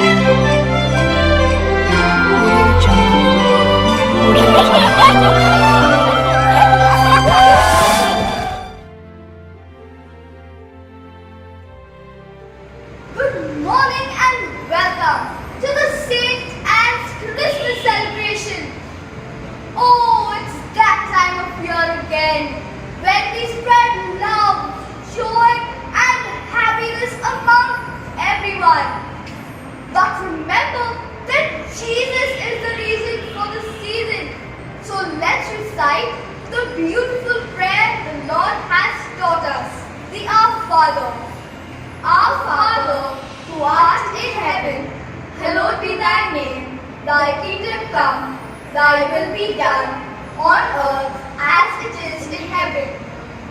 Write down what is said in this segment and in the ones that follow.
Good morning and welcome to the Saint Anne's Christmas celebration. Oh, it's that time of year again when we spread love, joy and happiness among everyone. But remember that Jesus is the reason for the season. So let's recite the beautiful prayer the Lord has taught us, the Our Father. Our Father, who art in heaven, hallowed be thy name. Thy kingdom come, thy will be done, on earth as it is in heaven.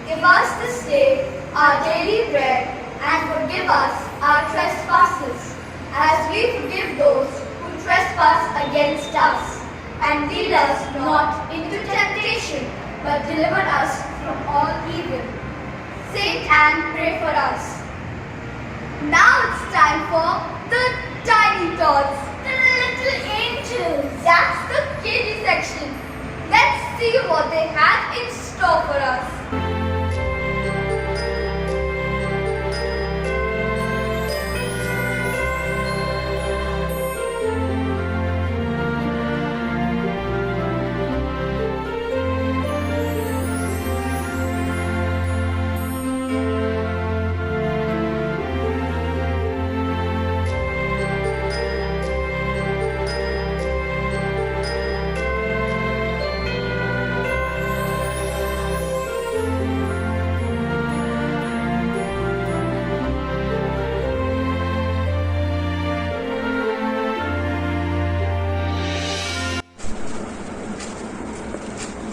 Give us this day our daily bread, and forgive us our trespasses, as we forgive those who trespass against us. And lead us not into temptation, but deliver us from all evil. Saint Anne, pray for us. Now it's time for the tiny tots, the little angels. That's the kiddie section. Let's see what they have in store for us.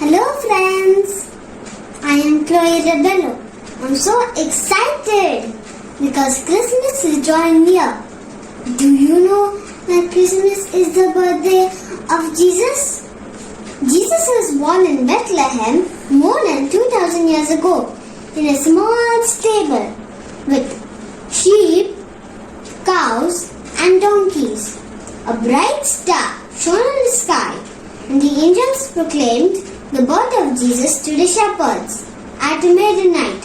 Hello friends, I am Chloe Rebello. I'm so excited because Christmas is drawing near. Do you know that Christmas is the birthday of Jesus? Jesus was born in Bethlehem more than 2000 years ago in a small stable with sheep, cows and donkeys. A bright star shone in the sky and the angels proclaimed the birth of Jesus to the shepherds at midnight.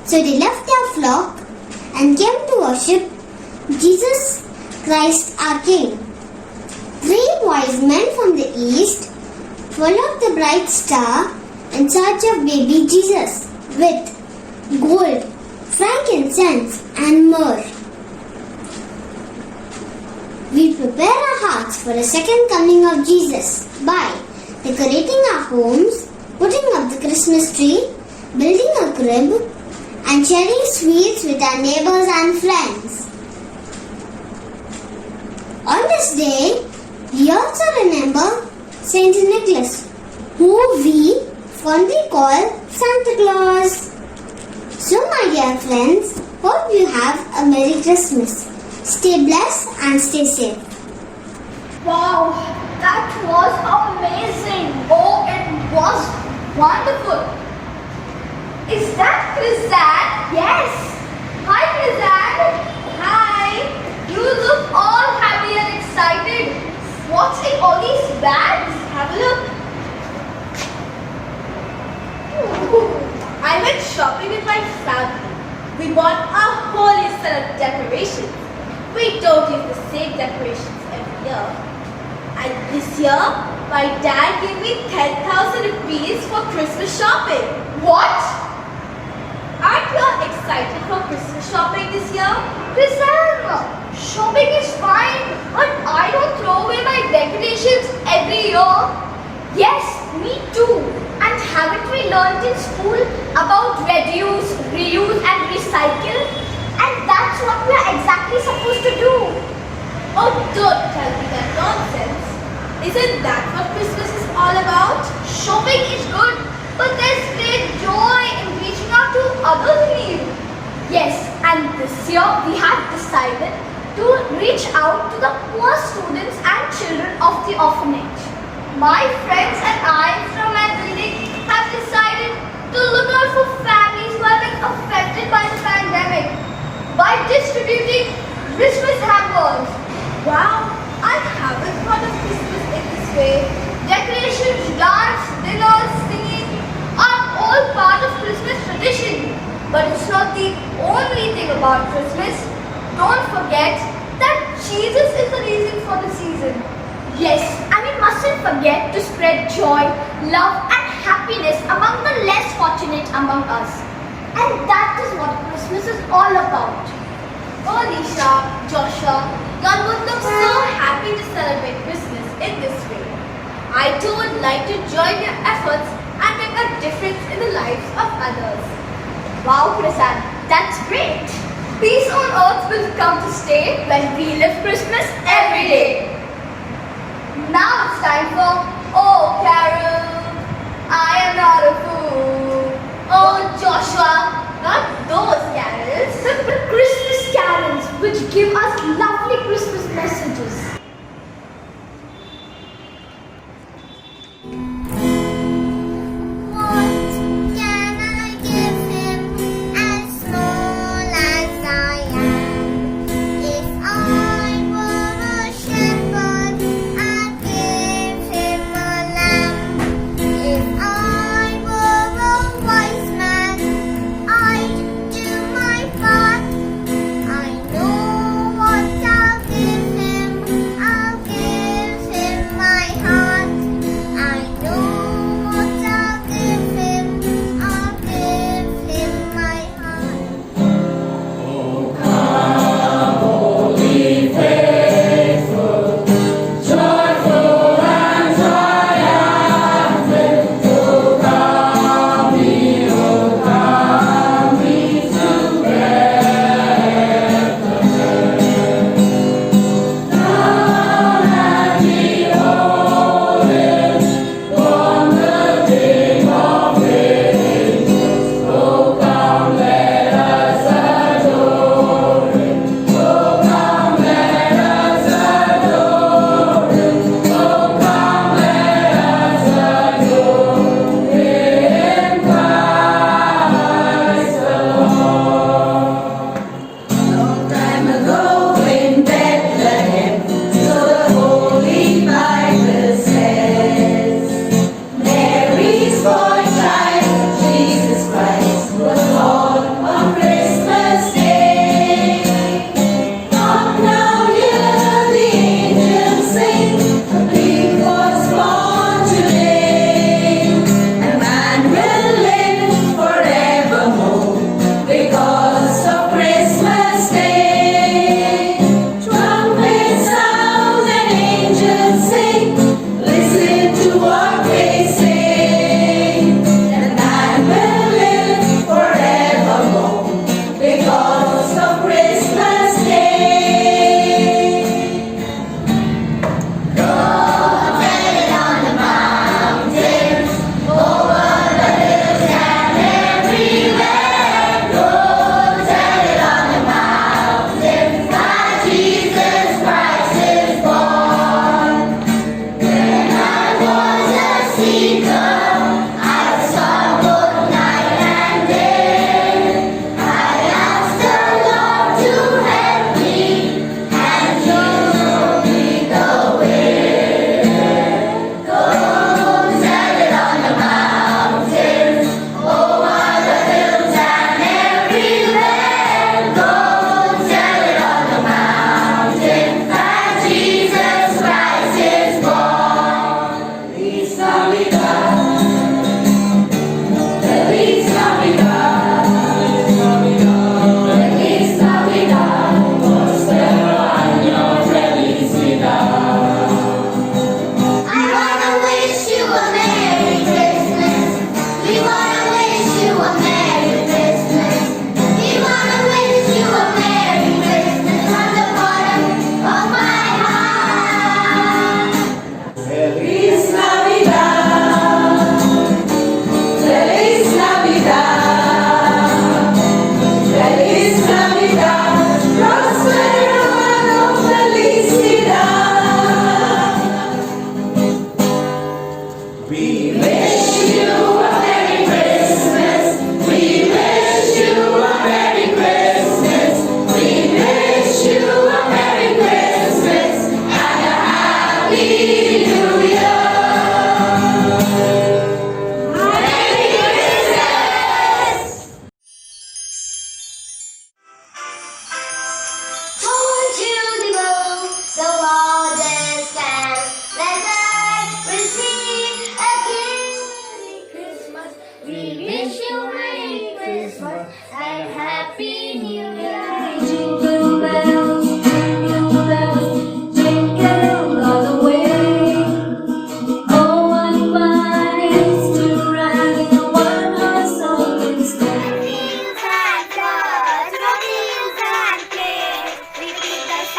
So they left their flock and came to worship Jesus Christ our King. 3 wise men from the east followed the bright star in search of baby Jesus with gold, frankincense and myrrh. We prepare our hearts for the second coming of Jesus by decorating our homes, putting up the Christmas tree, building a crib, and sharing sweets with our neighbors and friends. On this day, we also remember Saint Nicholas, who we fondly call Santa Claus. So my dear friends, hope you have a Merry Christmas. Stay blessed and stay safe. Wow, that was amazing. Oh, it was wonderful. Is that Krizan? Yes. Hi, Krizan. Hi. You look all happy and excited. What's in all these bags? Have a look. I went shopping with my family. We bought a whole set of decorations. We don't use the same decorations every year. And this year, my dad gave me 10,000 rupees for Christmas shopping. What? Aren't you excited for Christmas shopping this year? Krizan, shopping is fine, but I don't throw away my decorations every year. Yes, me too. And haven't we learned in school about reduce, reuse and recycle? And that's what we are exactly supposed to do. Oh, don't tell me that nonsense. Isn't that what Christmas is all about? Shopping is good, but there's great joy in reaching out to others in need. Yes, and this year we have decided to reach out to the poor students and children of the orphanage. My friends and I from my building have decided to look out for families who have been affected by the pandemic by distributing Christmas hampers. Wow, I haven't thought of Christmas in this way. Decorations, dance, dinners, singing are all part of Christmas tradition. But it's not the only thing about Christmas. Don't forget that Jesus is the reason for the season. Yes, and we mustn't forget to spread joy, love, and happiness among the less fortunate among us. And that is what Christmas is all about. Oh, Nisha, Joshua, y'all would look so happy to celebrate Christmas in this way. I too would like to join your efforts and make a difference in the lives of others. Wow, Prasad, that's great. Peace on earth will come to stay When we live Christmas every day. Now it's time for Oh Carol, I am not a fool. Oh, Joshua, not those carols, but Christmas carols which give us lovely Christmas messages. What can I give him as small as I am? If I were a shepherd, I'd give him a lamb. If I were a wise man, I'd do my part. I know what I'll give him. I'll give him my heart. I know what I'll give him. I'll give him my heart. Because of Christmas Day.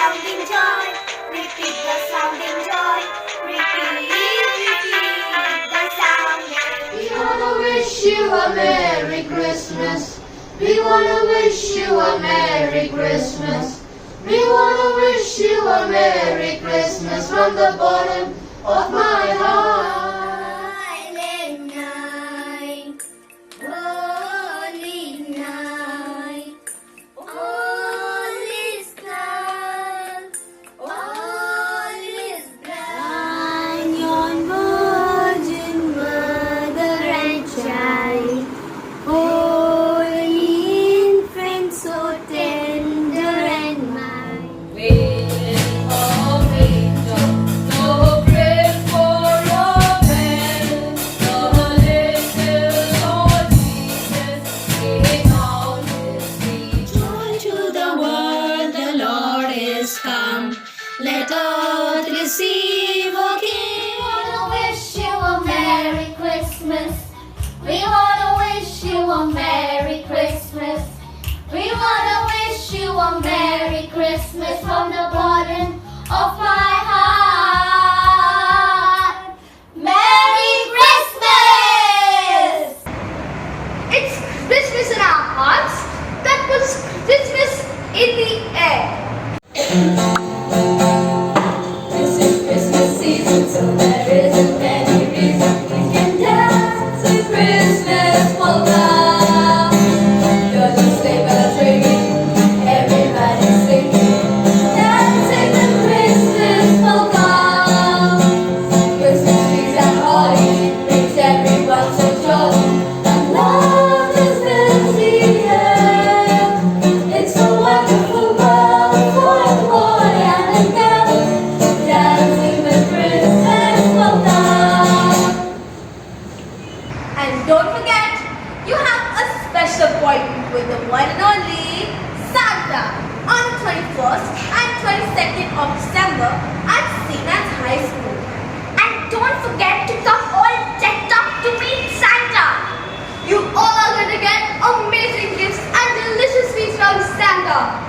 sounding joy. Repeat the sounding joy. Repeat, repeat the sounding. We wanna wish you a Merry Christmas. We wanna wish you a Merry Christmas. We wanna wish you a Merry Christmas from the bottom of my heart. Silent night, holy night, all is calm, all is bright. Yon virgin mother and child, holy infant, so tender and mild. Waiting for angel, no grave for a man, no little Lord Jesus, in all his feet. Joy to the world, the Lord is come. Let earth receive a King. We wanna wish you a Merry Christmas. We wanna wish you a Merry Christmas. We wanna wish you a Merry Christmas from the bottom of my heart. Merry Christmas! It's Christmas in our hearts. That puts Christmas in the air. This is Christmas season, so there isn't any reason we can dance with Christmas polka. You're just sleigh bells ringing, everybody's singing, dancing the Christmas polka. Christmas trees and holly makes everyone so jolly, and love is fills the air. It's a wonderful world for a boy and a girl, dancing the Christmas polka. And don't forget, you have a special appointment with the one and only Santa on the 21st and 22nd of December at St. Anne's High School. And don't forget to come all decked up to meet Santa. You all are going to get amazing gifts and delicious sweets from Santa.